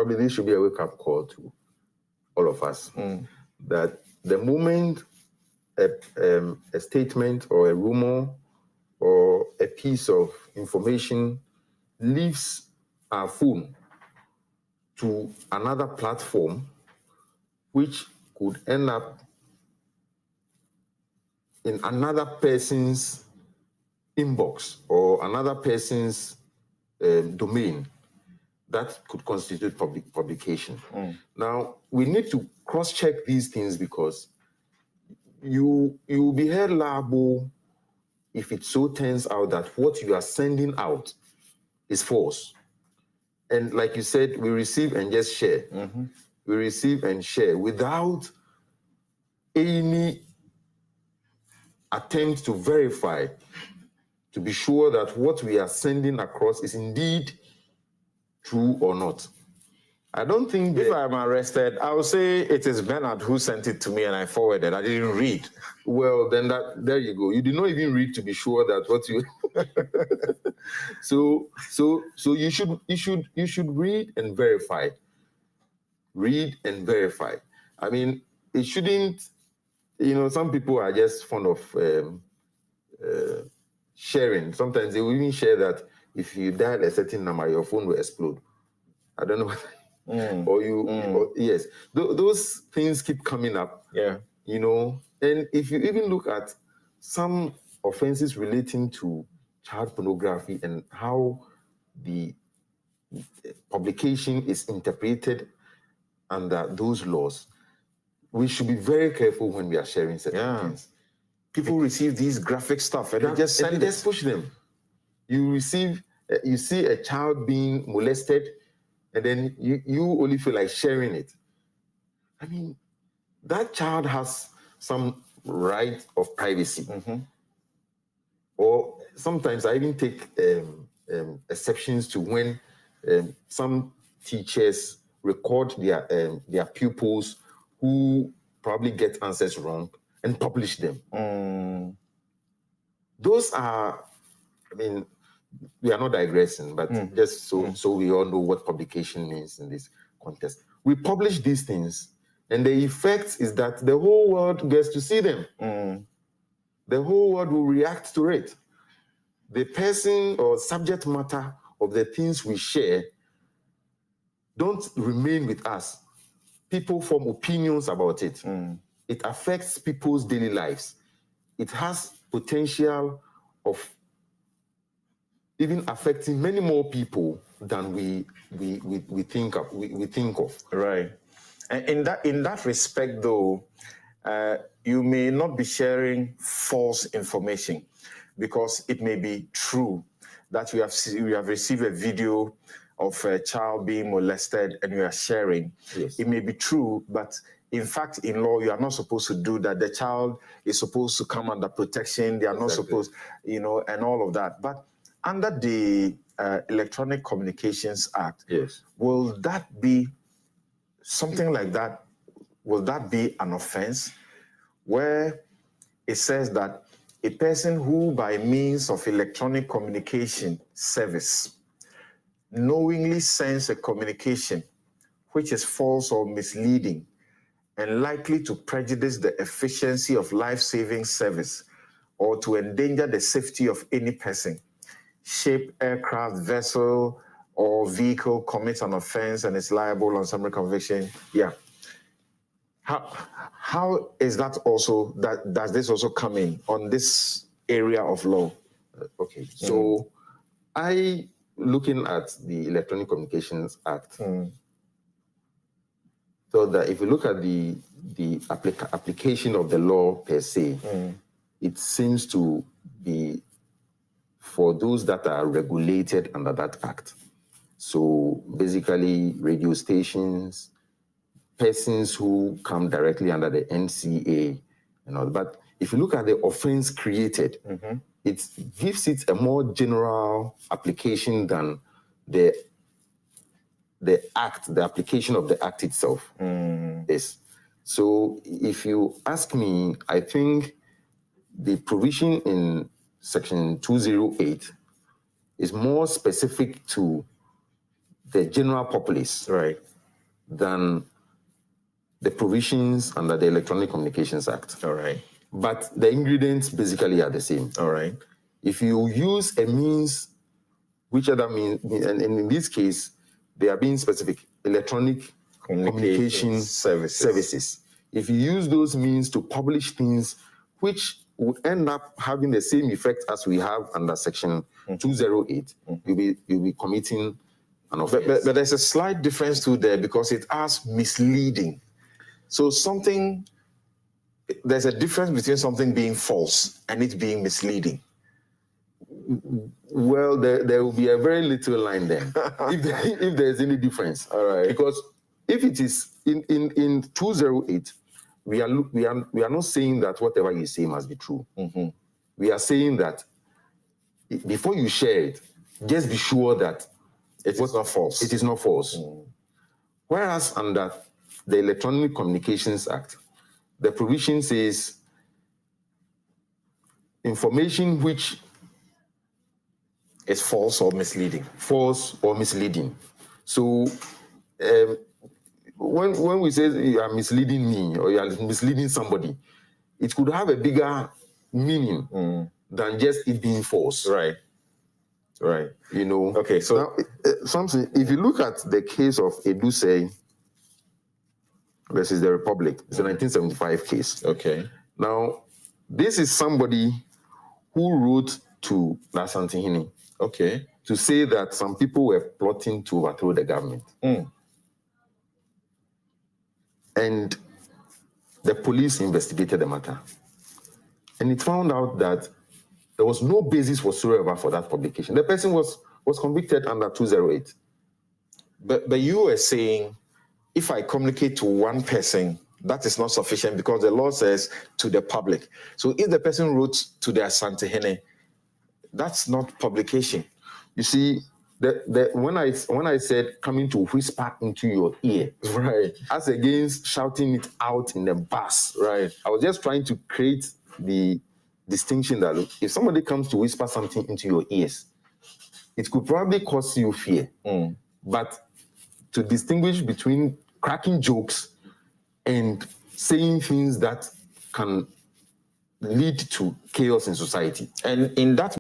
probably this should be a wake-up call to all of us, that the moment a statement or a rumor or a piece of information leaves our phone to another platform, which could end up in another person's inbox or another person's domain, that could constitute publication. Now, we need to cross-check these things because you will be held liable if it so turns out that what you are sending out is false. And like you said, we receive and just share. We receive and share without any attempt to verify, to be sure that what we are sending across is indeed true or not. I don't think if I'm arrested, I will say it is Bernard who sent it to me and I forwarded. I didn't read. Well, then there you go. You did not even read to be sure that what you. So you should read and verify. Read and verify. I mean, it shouldn't. Some people are just fond of sharing. Sometimes they will even share that if you dial a certain number, your phone will explode. I don't know. Or yes, those things keep coming up. Yeah. And if you even look at some offenses relating to child pornography and how the publication is interpreted under those laws, we should be very careful when we are sharing certain things. People receive these graphic stuff and they just send it. Just push them. You see a child being molested, and then you only feel like sharing it. I mean, that child has some right of privacy. Or sometimes I even take exceptions to when some teachers record their pupils who probably get answers wrong and publish them. Those are, I mean, we are not digressing, but just so we all know what publication means in this context. We publish these things, and the effect is that the whole world gets to see them. The whole world will react to it. The person or subject matter of the things we share don't remain with us. People form opinions about it. It affects people's daily lives. It has potential of even affecting many more people than we think of. Right. And in that respect, though, you may not be sharing false information because it may be true that you have received a video of a child being molested and you are sharing. Yes. It may be true, but in fact, in law, you are not supposed to do that. The child is supposed to come under protection. They are not supposed, and all of that. But under the Electronic Communications Act, will that be something like that? Will that be an offense where it says that a person who by means of electronic communication service knowingly sends a communication which is false or misleading and likely to prejudice the efficiency of life-saving service or to endanger the safety of any person, ship, aircraft, vessel, or vehicle commits an offense and is liable on summary conviction? Yeah. How is that also, does this also come in on this area of law? Okay, so looking at the Electronic Communications Act, so that if you look at the application of the law per se, it seems to be for those that are regulated under that act. So basically radio stations, persons who come directly under the NCA and all. But if you look at the offense created, it gives it a more general application than the act, the application of the act itself. Yes. So if you ask me, I think the provision in Section 208 is more specific to the general populace, right, than the provisions under the Electronic Communications Act. All right. But the ingredients basically are the same. All right. If you use a means, which other means, and in this case, they are being specific, electronic communication services. If you use those means to publish things which would end up having the same effect as we have under Section 208, you'll be committing an offense. But there's a slight difference too there, because it asks misleading. So there's a difference between something being false and it being misleading. Well, there will be a very little line there, if there's any difference. All right. Because if it is in 208, we are not saying that whatever you say must be true. We are saying that before you share it, just be sure that it is not false. It is not false. Whereas under the Electronic Communications Act, the provision says information which is false or misleading. False or misleading. So when we say you are misleading me or you are misleading somebody, it could have a bigger meaning than just it being false. Right. Right. You know. Okay. So now, something. If you look at the case of Edusei versus the Republic, it's a 1975 case. Okay. Now, this is somebody who wrote to Asantehene. Okay. To say that some people were plotting to overthrow the government. And the police investigated the matter. And it found out that there was no basis whatsoever for that publication. The person was convicted under 208. But you were saying, if I communicate to one person, that is not sufficient because the law says to the public. So if the person wrote to the Asantehene, that's not publication. You see, when I said coming to whisper into your ear, right, as against shouting it out in the bus, right, I was just trying to create the distinction that look, if somebody comes to whisper something into your ears, it could probably cause you fear. But to distinguish between cracking jokes and saying things that can lead to chaos in society, and in that